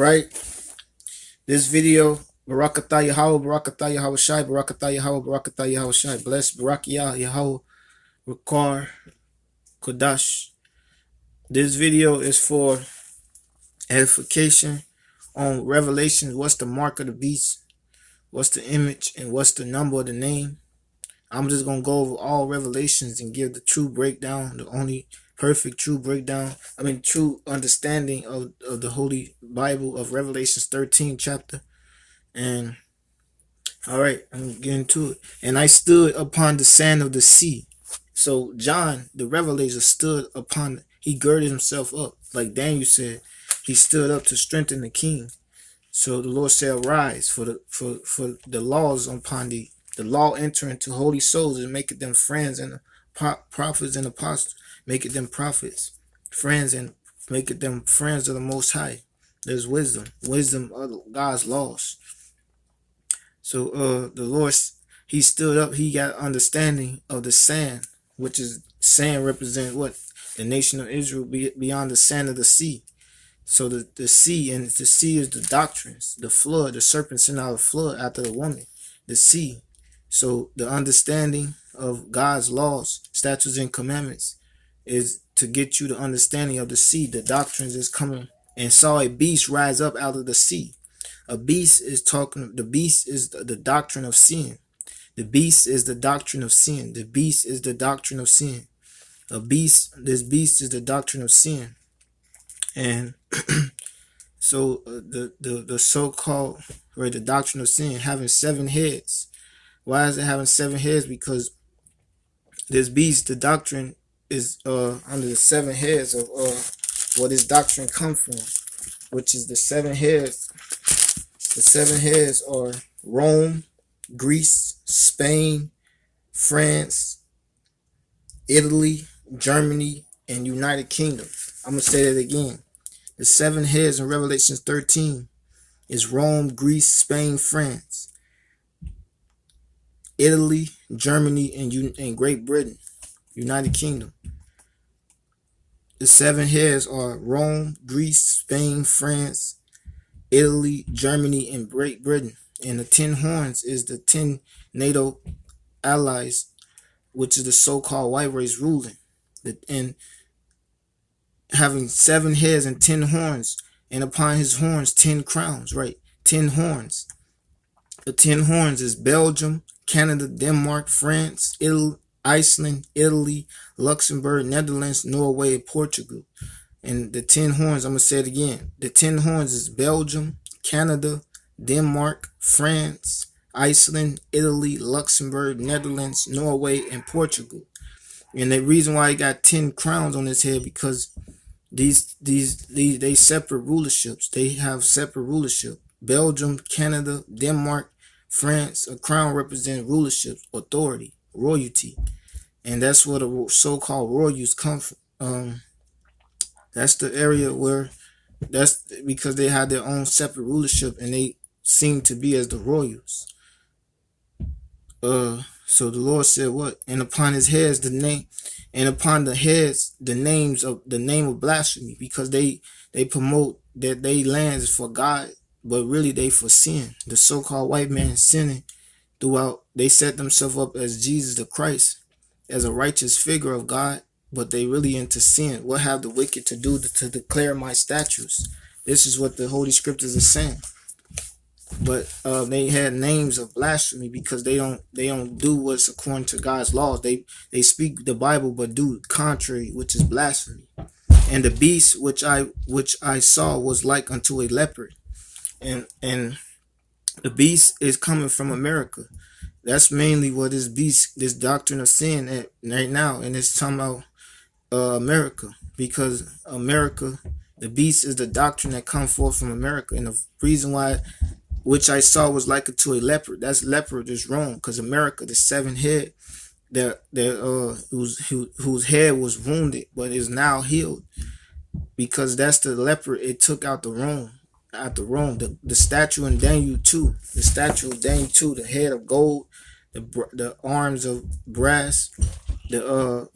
right. This video, Barakatah Yahweh, Barakatah Yahweh Shai, Barakatah Yahweh, Barakatah Yahweh Shai. Bless Barakiah Yahweh, Rakar, Kodash. This video is for edification on Revelation. What's the mark of the beast? What's the image? And what's the number of the name? I'm just going to go over all Revelations and give the true breakdown, the only perfect true breakdown, true understanding of the Holy Bible of Revelations 13 chapter. And all right, I'm getting to it. And I stood upon the sand of the sea. So John, the Revelator, stood upon, he girded himself up. Like Daniel said, he stood up to strengthen the king. So the Lord said, arise, for the laws upon thee. The law enter into holy souls and make it them friends and prophets and apostles. Make it them prophets, friends, and make it them friends of the Most High. There's wisdom of God's laws. So the Lord, he stood up, he got understanding of the sand, which is sand represent what? The nation of Israel beyond the sand of the sea. So the sea, and the sea is the doctrines, the flood, the serpent sent out a flood after the woman, the sea. So the understanding of God's laws, statutes, and commandments is to get you the understanding of the sea. The doctrines is coming, and saw a beast rise up out of the sea. A beast is talking, the beast is the doctrine of sin. The beast is the doctrine of sin. The beast is the doctrine of sin. This beast is the doctrine of sin. And so the so-called, right, the doctrine of sin having 7 heads. Why is it having 7 heads? Because this beast, the doctrine, is under the 7 heads of where this doctrine come from, which is the 7 heads. The 7 heads are Rome, Greece, Spain, France, Italy, Germany, and United Kingdom. I'm going to say that again. The 7 heads in Revelation 13 is Rome, Greece, Spain, France, Italy, Germany, and Great Britain, United Kingdom. The 7 heads are Rome, Greece, Spain, France, Italy, Germany, and Great Britain. And the 10 horns is the 10 NATO allies, which is the so-called white race ruling. And having 7 heads and 10 horns, and upon his horns 10 crowns, right? 10 horns. The 10 horns is Belgium, Canada, Denmark, France, Italy, Iceland, Italy, Luxembourg, Netherlands, Norway, and Portugal. And the 10 horns, I'm going to say it again. The 10 horns is Belgium, Canada, Denmark, France, Iceland, Italy, Luxembourg, Netherlands, Norway, and Portugal. And the reason why he got 10 crowns on his head, because these they separate rulerships. They have separate rulership. Belgium, Canada, Denmark, France, a crown represents rulership, authority, royalty. And that's where the so-called royals come from. That's the area where, that's because they had their own separate rulership and they seem to be as the royals. So the Lord said what? And upon his heads the name, and upon the heads the names of the name of blasphemy, because they promote that they lands for God, but really they for sin. The so-called white man sinning throughout. They set themselves up as Jesus the Christ, as a righteous figure of God, but they really into sin. What have the wicked to do to declare my statutes? This is what the Holy Scriptures are saying. But they had names of blasphemy because they don't do what's according to God's laws. They speak the Bible but do contrary, which is blasphemy. And the beast which I saw was like unto a leopard. And the beast is coming from America. That's mainly what this beast, this doctrine of sin at right now, and it's talking about America, because America, the beast is the doctrine that comes forth from America. And the reason why which I saw was like to a leopard. That's leopard is wrong, because America, the 7 head, whose head was wounded but is now healed, because that's the leopard. It took out the Rome, the statue in Daniel 2, the statue of Daniel 2, the head of gold, the arms of brass, the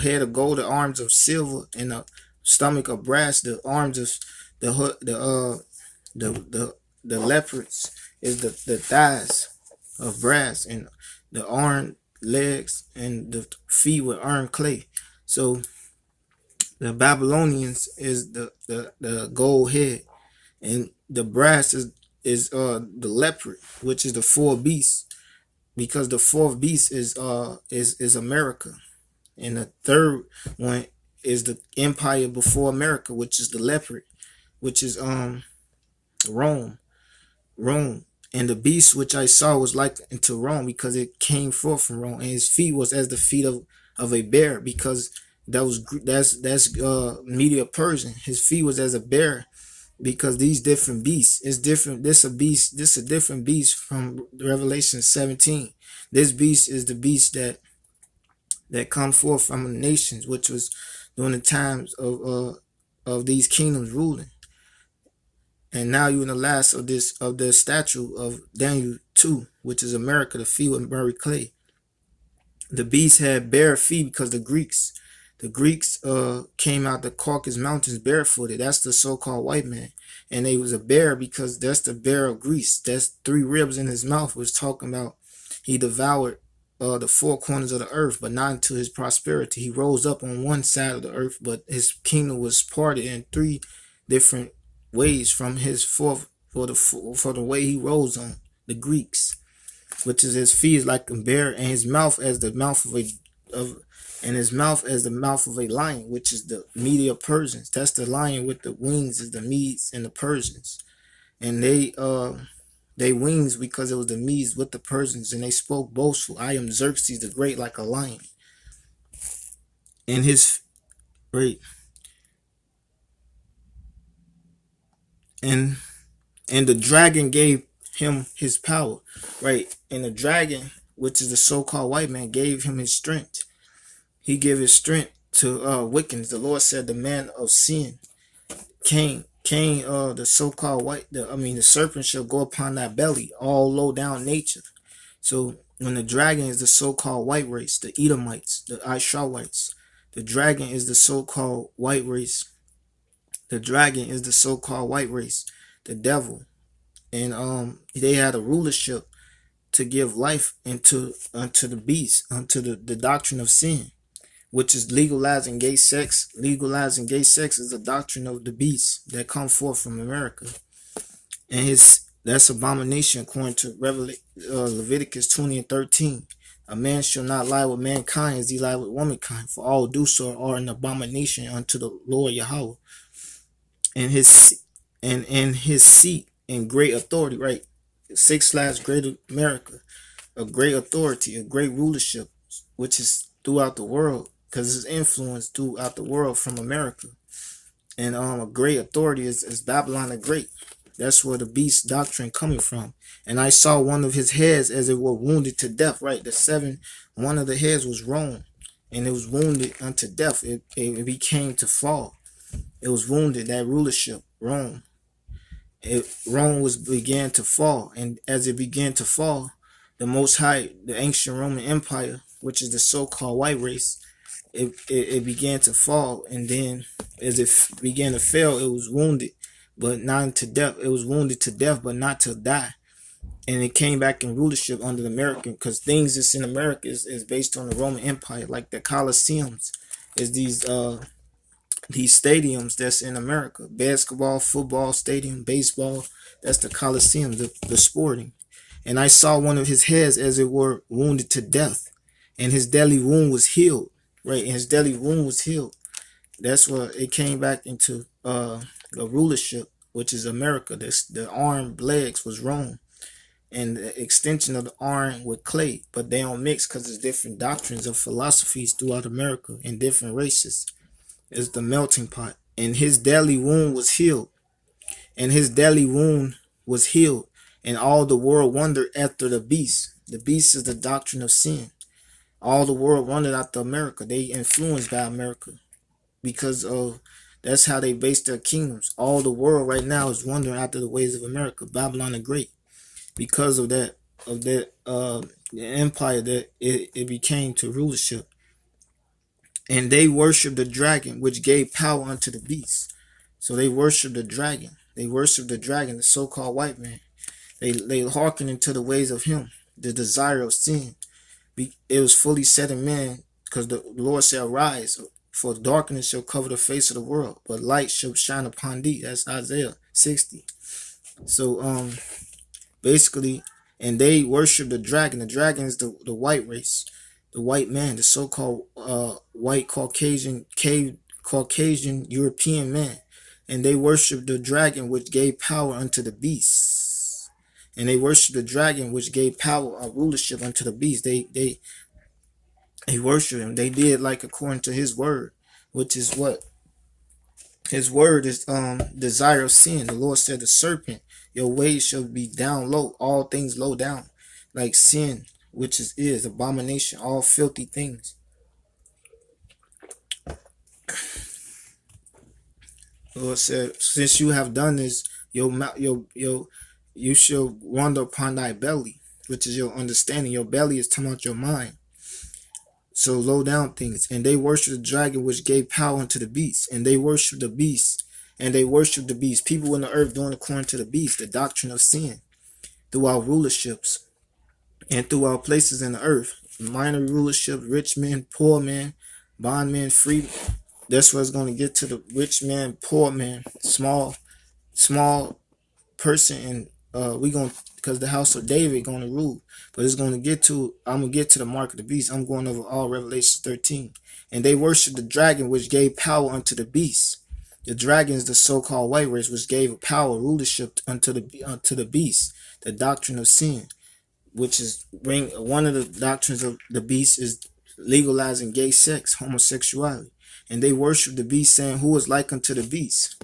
head of gold, the arms of silver, and the stomach of brass, the arms of The leopards is the thighs of brass, and the iron legs and the feet with iron clay. So the Babylonians is the gold head, and the brass is the leopard, which is the four beasts, because the fourth beast is America, and the third one is the empire before America, which is the leopard, which is Rome. Rome. And the beast which I saw was like unto Rome, because it came forth from Rome, and his feet was as the feet of a bear, because that's Media Persian. His feet was as a bear, because these different beasts is different. This a beast. This a different beast from Revelation 17. This beast is the beast that come forth from the nations, which was during the times of these kingdoms ruling. And now you're in the last of the statue of Daniel 2, which is America, the feet with Murray clay. The beast had bare feet, because the Greeks came out the Caucasus Mountains barefooted. That's the so-called white man. And they was a bear, because that's the bear of Greece. That's 3 ribs in his mouth, was talking about he devoured the 4 corners of the earth, but not into his prosperity. He rose up on one side of the earth, but his kingdom was parted in 3 different ways from his fourth, for the way he rose on the Greeks, which is his feet is like a bear, and his mouth as the mouth of a lion, which is the Media Persians. That's the lion with the wings, is the Medes and the Persians. And they wings, because it was the Medes with the Persians, and they spoke boastful. I am Xerxes the Great, like a lion. And his right and the dragon gave him his power, right? And the dragon, which is the so-called white man, gave him his strength. He gave his strength to wickedness. The Lord said the man of sin, Cain, the so-called the serpent shall go upon thy belly, all low down nature. So when the dragon is the so-called white race, the Edomites, the Ishmaelites, the dragon is the so-called white race. The dragon is the so-called white race, the devil. And they had a rulership to give life unto the beast, unto the doctrine of sin, which is legalizing gay sex. Legalizing gay sex is a doctrine of the beast that come forth from America. And that's abomination according to Leviticus 20:13. A man shall not lie with mankind as he lie with womankind, for all do so are an abomination unto the Lord Yahweh. And his seat in great authority, right? 6/ Great America, a great authority, a great rulership, which is throughout the world, because it's influence throughout the world from America. And a great authority is Babylon the Great. That's where the beast doctrine coming from. And I saw one of his heads as it were wounded to death, right? One of the heads was Rome, and it was wounded unto death. It became to fall. It was wounded, that rulership, Rome. Rome began to fall, and as it began to fall, the Most High, the ancient Roman Empire, which is the so-called white race, it began to fall, and then as it began to fail, it was wounded, but not to death. It was wounded to death, but not to die, and it came back in rulership under the American, because things that's in America is based on the Roman Empire, like the Colosseums, is these stadiums that's in America. Basketball, football stadium, baseball, that's the Coliseum, the sporting. And I saw one of his heads as it were wounded to death, and his deadly wound was healed, right? And his deadly wound was healed. That's where it came back into the rulership, which is America. The armed legs was Rome, and the extension of the iron with clay, but they don't mix, because there's different doctrines of philosophies throughout America and different races. Is the melting pot, and his deadly wound was healed, and his deadly wound was healed, and all the world wondered after the beast. The beast is the doctrine of sin. All the world wondered after America. They influenced by America, because of that's how they base their kingdoms. All the world right now is wondering after the ways of America, Babylon the Great, because of that the empire that it became to rulership. And they worship the dragon, which gave power unto the beast. So they worship the dragon. They worship the dragon, the so-called white man. They hearken into the ways of him, the desire of sin. It was fully set in man, because the Lord said, "Arise, for darkness shall cover the face of the world, but light shall shine upon thee." That's Isaiah 60. So basically, and they worship the dragon. The dragon is the white race, the white man, the so-called white Caucasian European man. And they worship the dragon which gave power unto the beast. And they worship the dragon which gave power or rulership unto the beast. They worship him. They did like according to his word, which is what? His word is desire of sin. The Lord said, the serpent, your ways shall be down low, all things low down, like sin, which is abomination, all filthy things. The Lord said, since you have done this, you shall wander upon thy belly, which is your understanding. Your belly is talking about your mind. So low down things. And they worship the dragon which gave power unto the beast. And they worship the beast. And they worship the beast. People in the earth doing according to the beast, the doctrine of sin, throughout rulerships and throughout places in the earth. Minor rulership, rich men, poor men, bondmen, free. That's what's going to get to the rich man, poor man, small person, and we going, because the house of David going to rule. But it's going to get to, I'm going to get to the mark of the beast. I'm going over all Revelation 13. And they worship the dragon which gave power unto the beast. The dragon is the so-called white race which gave power, rulership unto the beast, the doctrine of sin, which is one of the doctrines of the beast is legalizing gay sex, homosexuality. And they worship the beast, saying, who is like unto the beast?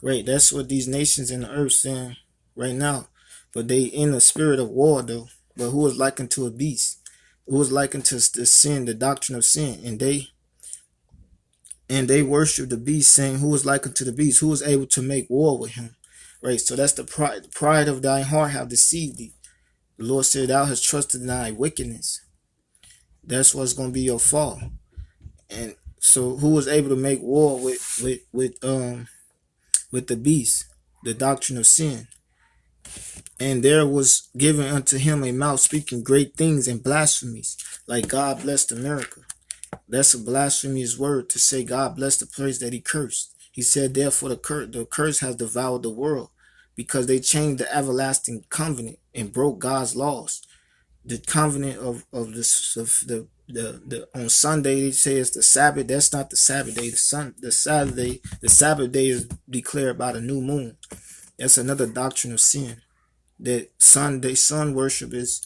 Right, that's what these nations in the earth saying right now. But they in the spirit of war though. But who is like unto a beast? Who is like unto the sin, the doctrine of sin? And they worship the beast, saying, who is like unto the beast? Who is able to make war with him? Right, so that's the pride. The pride of thine heart have deceived thee. The Lord said, thou hast trusted in thy wickedness. That's what's going to be your fall. And so who was able to make war with the beast, the doctrine of sin? And there was given unto him a mouth speaking great things and blasphemies, like God blessed America. That's a blasphemous word to say God blessed the place that he cursed. He said, therefore the curse has devoured the world, because they changed the everlasting covenant and broke God's laws. The covenant of this of the on Sunday they say it's the Sabbath. That's not the Sabbath day. The Sabbath day is declared by the new moon. That's another doctrine of sin. That sun worship is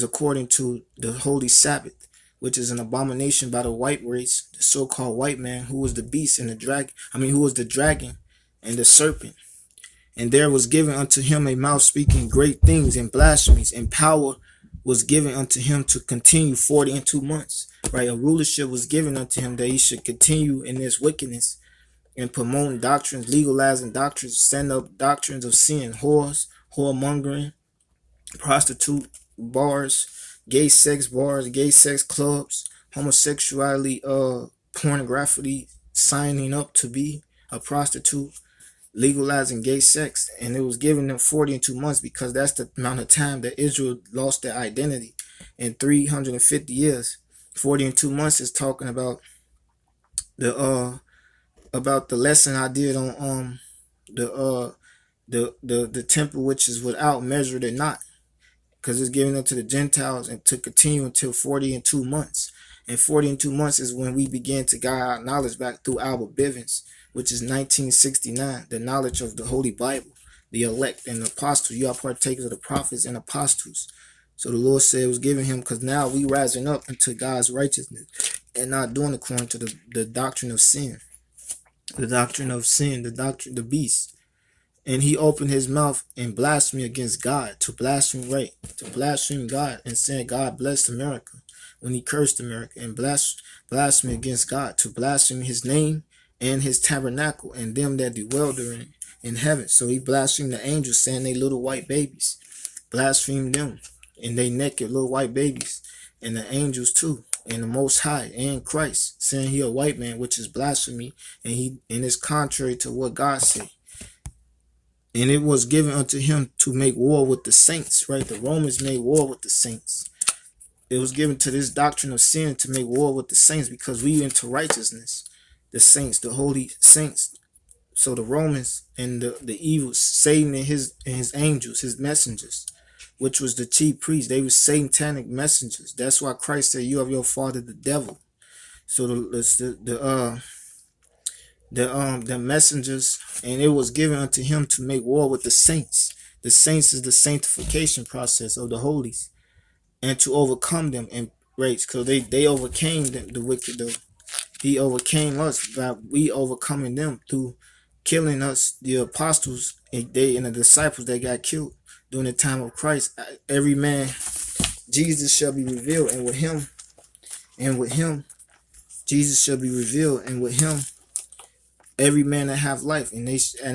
according to the holy Sabbath, which is an abomination by the white race, the so-called white man, who was the beast and the dragon. Who was the dragon and the serpent. And there was given unto him a mouth speaking great things and blasphemies, and power was given unto him to continue 42 months. Right, a rulership was given unto him that he should continue in this wickedness and promoting doctrines, legalizing doctrines, send up doctrines of sin, whoremongering, prostitute bars, gay sex clubs, homosexuality, pornography, signing up to be a prostitute, legalizing gay sex. And it was given them 42 months because that's the amount of time that Israel lost their identity in 350 years. 42 months is talking about the lesson I did on the temple, which is without measure or not, because it's given up to the Gentiles and to continue until 42 months. And 42 months is when we began to guide our knowledge back through Albert Bivens, which is 1969, the knowledge of the Holy Bible, the elect and the apostles. You are partakers of the prophets and apostles. So the Lord said it was given him because now we rising up into God's righteousness and not doing according to the doctrine of sin. The doctrine of sin, the beast. And he opened his mouth and blasphemed against God, to blaspheme God, and saying God blessed America when he cursed America, and blaspheme against God, to blaspheme his name and his tabernacle and them that dwell therein in heaven. So he blasphemed the angels, saying they little white babies, blasphemed them, and they naked little white babies, and the angels too. and the Most High and Christ, saying he a white man, which is blasphemy, and it's contrary to what God said. And it was given unto him to make war with the saints, right? The Romans made war with the saints. It was given to this doctrine of sin to make war with the saints, because we into righteousness. The saints, the holy saints. So the Romans and the evil, Satan and his angels, his messengers, which was the chief priests, they were satanic messengers. That's why Christ said, "You have your father, the devil." So the messengers, and it was given unto him to make war with the saints. The saints is the sanctification process of the holies, and to overcome them and race, because they overcame the wicked. Though he overcame us by we overcoming them through killing us, the apostles and the disciples that got killed during the time of Christ. Every man, Jesus shall be revealed, and with him, Jesus shall be revealed, and with him, every man that have life. And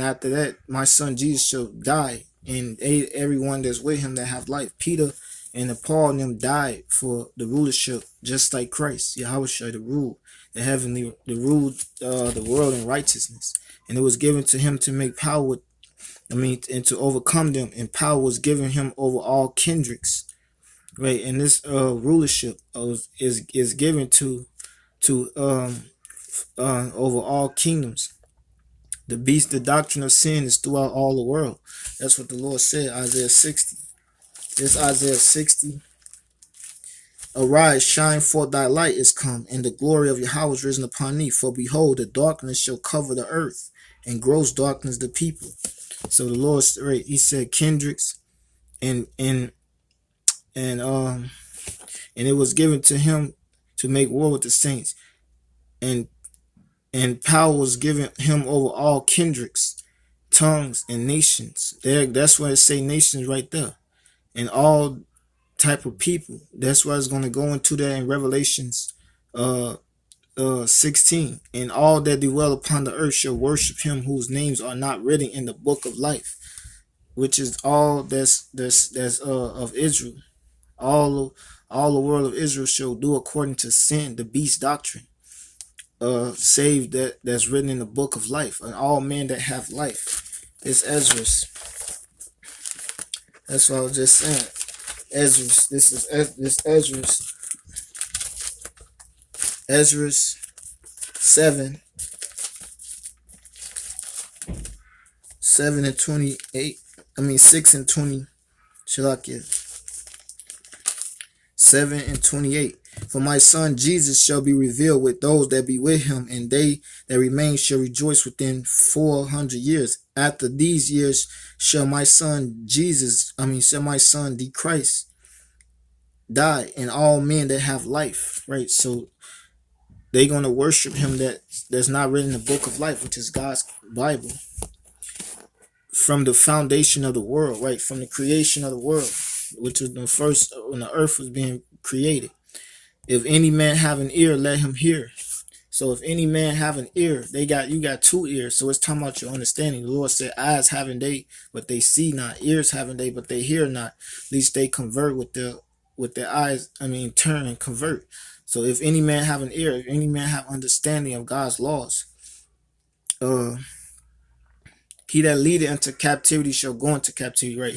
after that, my son Jesus shall die, and everyone that's with him that have life. Peter and Paul and them died for the rulership, just like Christ. Yahweh shall the rule the heavenly, the rule the world in righteousness. And it was given to him to make power, and to overcome them. And power was given him over all kindreds, right? And this rulership is given to over all kingdoms. The beast, the doctrine of sin is throughout all the world. That's what the Lord said, Isaiah 60. This Isaiah 60. Arise, shine, for thy light is come, and the glory of Yahweh is risen upon thee. For behold, the darkness shall cover the earth, and gross darkness the people. So the Lord, right, he said kindreds, and it was given to him to make war with the saints, and power was given him over all kindreds, tongues, and nations. That's why it say nations right there, and all type of people. That's why it's going to go into that in Revelations 16. And all that dwell upon the earth shall worship him whose names are not written in the book of life, which is all that's of Israel. All the world of Israel shall do according to sin, the beast doctrine, save that's written in the book of life, and all men that have life. It's Ezra's. That's what I was just saying. Ezra's. This Ezra's 7 and 28. 6 and 20. Shalakia. 7 and 28. For my son Jesus shall be revealed with those that be with him, and they that remain shall rejoice within 400 years. After these years shall my son the Christ die, and all men that have life. Right? So they're gonna worship him that's not written in the book of life, which is God's Bible. From the foundation of the world, right? From the creation of the world, which was the first when the earth was being created. If any man have an ear, let him hear. So if any man have an ear, you got two ears. So it's talking about your understanding. The Lord said, eyes haven't they, but they see not. Ears haven't they, but they hear not. At least they convert with their eyes. Turn and convert. So if any man have an ear, if any man have understanding of God's laws, he that leadeth into captivity shall go into captivity. Right?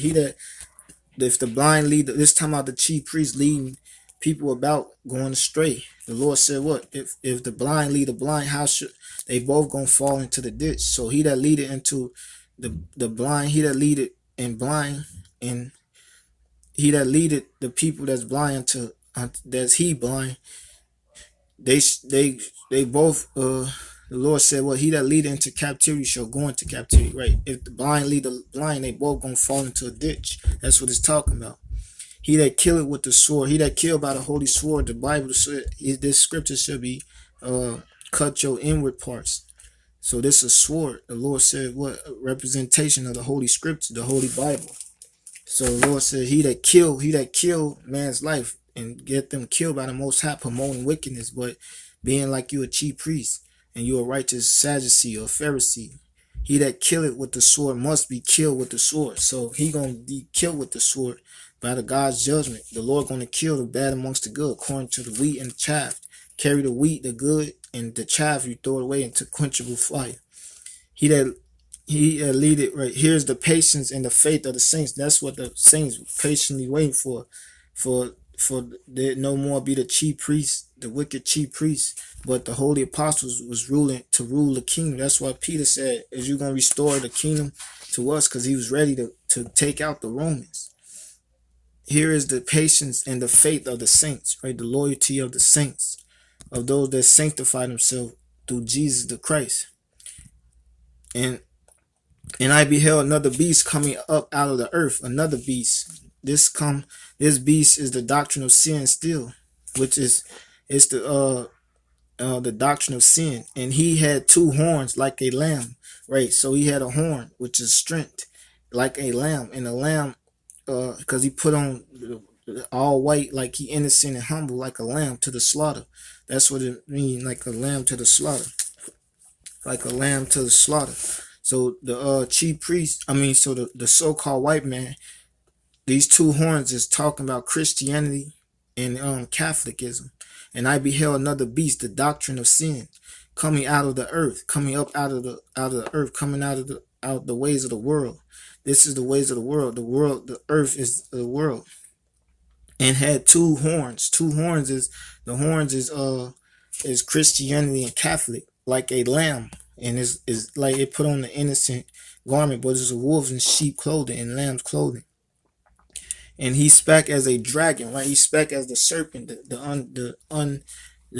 If the blind lead, this time out the chief priest leading people about going astray. The Lord said, what? If the blind lead the blind, how should they both gonna fall into the ditch? So he that leadeth into the blind, he that leadeth in blind, and he that leadeth the people that's blind to that's he blind. They both the Lord said, well, he that leadeth into captivity shall go into captivity. Right? If the blind lead the blind, they both gonna fall into a ditch. That's what it's talking about. He that killeth with the sword, he that killed by the holy sword, the Bible said this scripture should be cut your inward parts. So this is a sword. The Lord said, what? A representation of the holy scripture, the holy Bible. So the Lord said, he that killed man's life and get them killed by the Most High, promoting wickedness, but being like you a chief priest and you a righteous Sadducee or Pharisee. He that killeth with the sword must be killed with the sword. So he gonna be killed with the sword. by the God's judgment. The Lord going to kill the bad amongst the good, according to the wheat and the chaff. Carry the wheat, the good, and the chaff you throw it away into quenchable fire. He lead it right. Here's the patience and the faith of the saints. That's what the saints patiently waiting for there no more be the chief priests, the wicked chief priests, but the holy apostles was ruling to rule the kingdom. That's why Peter said, "Is you gonna restore the kingdom to us?" Because he was ready to take out the Romans. Here is the patience and the faith of the saints, right? The loyalty of the saints, of those that sanctify themselves through Jesus the Christ. And I beheld another beast coming up out of the earth, another beast. This beast is the doctrine of sin still, which is the doctrine of sin. And he had two horns like a lamb, right? So he had a horn, which is strength, like a lamb. And a lamb, because he put on all white, like he innocent and humble, like a lamb to the slaughter. That's what it means, like a lamb to the slaughter. Like a lamb to the slaughter. So the chief priest, so the so-called white man, these two horns is talking about Christianity and Catholicism. And I beheld another beast, the doctrine of sin, coming out of the earth, coming up out of the earth, coming out of the ways of the world. This is the ways of the world. The earth is the world. And had two horns. Two horns is the horns is Christianity and Catholic, like a lamb. And is like it put on the innocent garment, but it's a wolf in sheep clothing and lamb's clothing. And he spake as a dragon, right? He spake as the serpent, the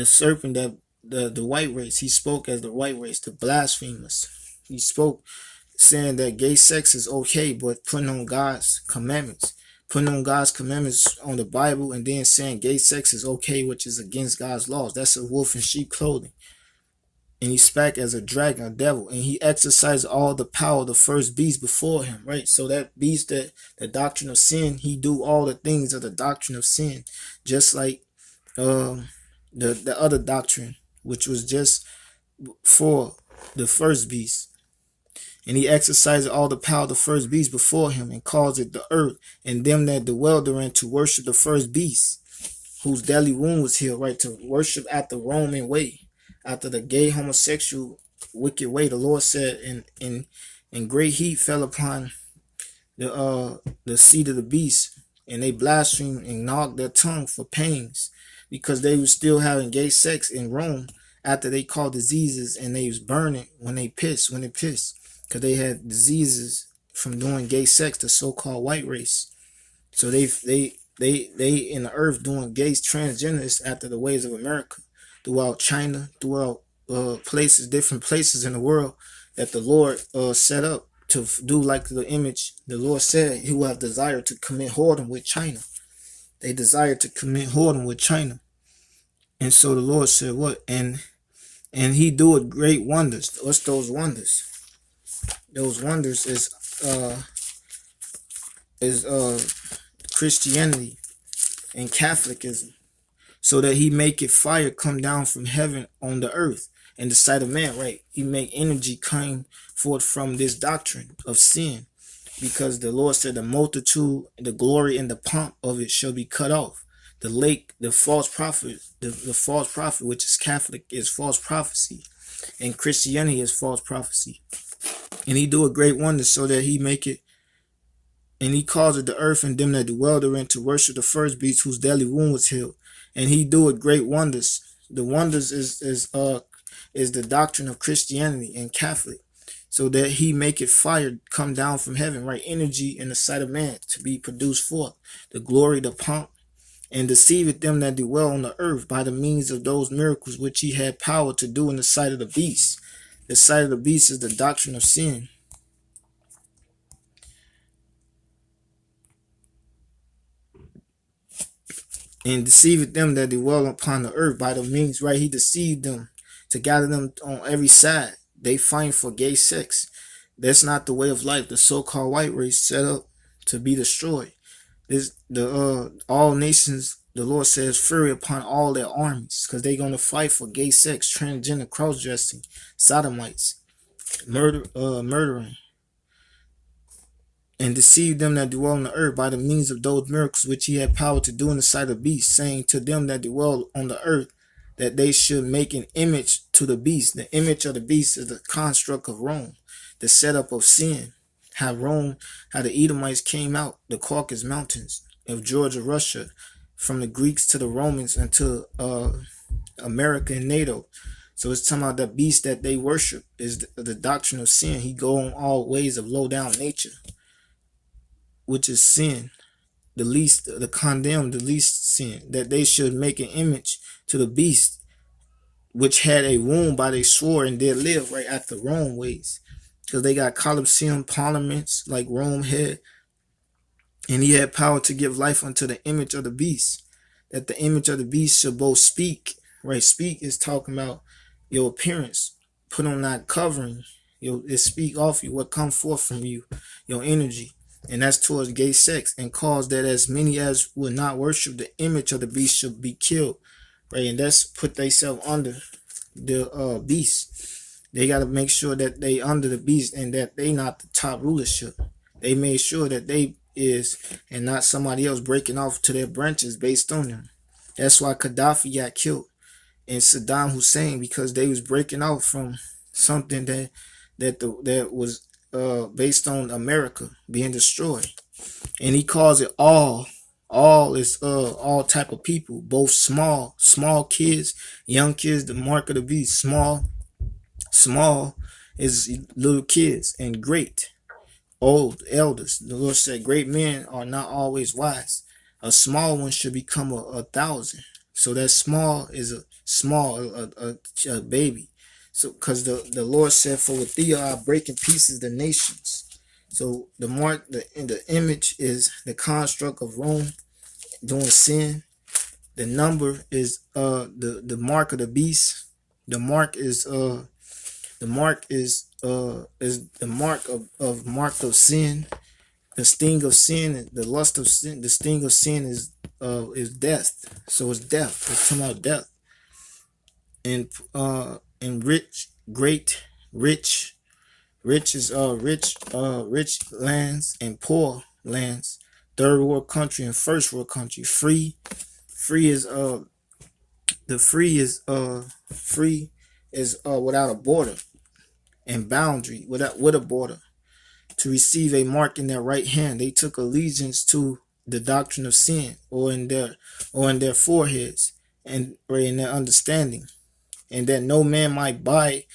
serpent that the white race. He spoke as the white race, the blasphemers. He spoke saying that gay sex is okay, but putting on God's commandments, on the Bible, and then saying gay sex is okay, which is against God's laws. That's a wolf in sheep clothing. And he spake as a dragon, a devil, and he exercised all the power of the first beast before him, right? So that beast, that the doctrine of sin, he do all the things of the doctrine of sin, just like the other doctrine, which was just for the first beast. And he exercised all the power of the first beast before him, and caused it the earth and them that dwell therein to worship the first beast, whose deadly wound was healed, right? To worship after Roman way, after the gay, homosexual, wicked way. The Lord said, and great heat fell upon the seed of the beast, and they blasphemed and gnawed their tongue for pains, because they were still having gay sex in Rome after they caught diseases, and they was burning when they pissed, because they had diseases from doing gay sex, the so-called white race. So they in the earth doing gay transgenders after the ways of America, throughout China, throughout different places in the world that the Lord set up to do like the image. The Lord said he will have desire to commit whoredom with China. They desire to commit whoredom with China. And so the Lord said what? And he doeth great wonders. What's those wonders? Those wonders is Christianity and Catholicism. So that he make it fire come down from heaven on the earth in the sight of man, right? He make energy come forth from this doctrine of sin, because the Lord said the multitude, the glory and the pomp of it shall be cut off. The lake, the false prophet, the false prophet, which is Catholic, is false prophecy, and Christianity is false prophecy. And he do a great wonder, so that he make it, and he caused the earth and them that dwell therein to worship the first beast, whose deadly wound was healed. And he doeth great wonders. The wonders is the doctrine of Christianity and Catholic, so that he make it fire come down from heaven, right? Energy in the sight of man to be produced forth, the glory, the pomp, and deceiveth them that dwell on the earth by the means of those miracles which he had power to do in the sight of the beast. The sight of the beast is the doctrine of sin. And deceiveth them that dwell upon the earth by the means, right? He deceived them to gather them on every side. They fight for gay sex. That's not the way of life. The so-called white race set up to be destroyed. All nations, the Lord says, fury upon all their armies, because they're gonna fight for gay sex, transgender, cross-dressing, sodomites, murdering. and deceived them that dwell on the earth by the means of those miracles which he had power to do in the sight of beasts, saying to them that dwell on the earth that they should make an image to the beast. The image of the beast is the construct of Rome, the setup of sin. How the Edomites came out, the Caucasus Mountains of Georgia, Russia, from the Greeks to the Romans and to America and NATO. So it's talking about the beast that they worship is the doctrine of sin. He go on all ways of low down nature, which is sin, the condemned, the least sin, that they should make an image to the beast, which had a womb by they swore and did live right after Rome ways. Because they got Colosseum parliaments like Rome had, and he had power to give life unto the image of the beast, that the image of the beast should both speak, right? Speak is talking about your appearance. Put on that covering. It speak off you, what come forth from you, your energy. And that's towards gay sex, and cause that as many as would not worship the image of the beast should be killed, right? And that's put themselves under the beast. They got to make sure that they under the beast and that they not the top rulership. They made sure that they is, and not somebody else breaking off to their branches based on them. That's why Gaddafi got killed and Saddam Hussein, because they was breaking off from something that was based on America being destroyed. And he calls it all is all type of people, both small kids, young kids, the mark of the beast. Small is little kids, and great, old, elders. The Lord said, great men are not always wise. A small one should become a thousand. So that small is a baby. So because the Lord said, for with thee I break in pieces the nations. So the mark, the image is the construct of Rome doing sin. The number is the mark of the beast. The mark is the mark of mark of sin. The sting of sin, the lust of sin, the sting of sin is death. So it's death. It's talking about death. And rich, great, rich is rich lands and poor lands. Third world country and first world country. Free is free is without a border and boundary, with a border. To receive a mark in their right hand, they took allegiance to the doctrine of sin, or in their foreheads, and or in their understanding, and that no man might buy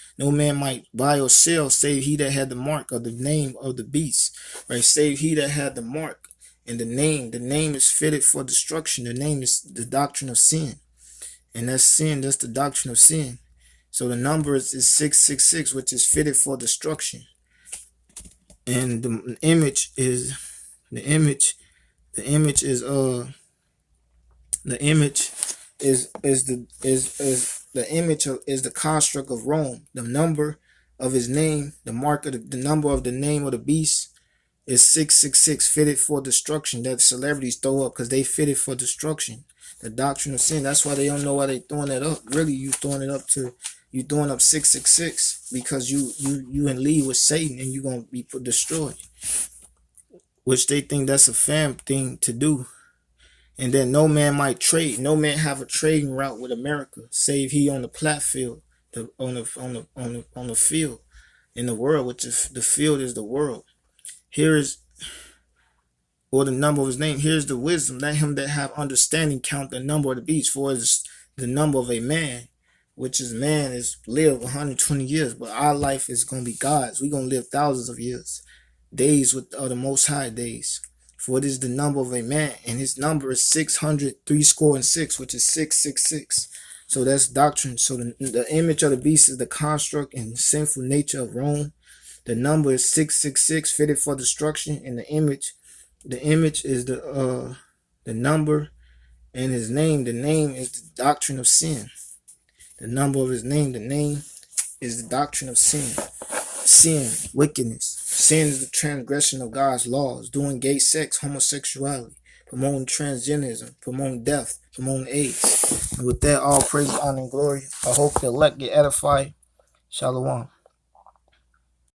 or sell, save he that had the mark of the name of the beast, right? Save he that had the mark and the name is fitted for destruction. The name is the doctrine of sin, and that's sin. That's the doctrine of sin. So the number is 666, which is fitted for destruction. And the image is the image is the construct of Rome. The number of his name, the mark of the number of the name of the beast is 666, fitted for destruction. That celebrities throw up because they fitted for destruction. The doctrine of sin. That's why they don't know why they throwing that up. Really, you throwing up 666 because you in league with Satan and you're gonna be destroyed. Which they think that's a fam thing to do. And then no man might trade. No man have a trading route with America, save he on the plat field, on the field in the world, which is the field is the world. Here is, or the number of his name. Here's the wisdom. Let him that have understanding count the number of the beast, for it is the number of a man, which is man is live 120 years, but our life is gonna be God's. We're gonna live thousands of years, days with the Most High days. For it is the number of a man, and his number is 600, which is 666. So that's doctrine. So the image of the beast is the construct and sinful nature of Rome. The number is 666, fitted for destruction, and the image is the number, and his name. The name is the doctrine of sin. The number of his name, the name is the doctrine of sin. Sin, wickedness. Sin is the transgression of God's laws, doing gay sex, homosexuality, promoting transgenderism, promoting death, promoting AIDS. And with that, all praise, honor, and glory. I hope the elect get edified. Shalom.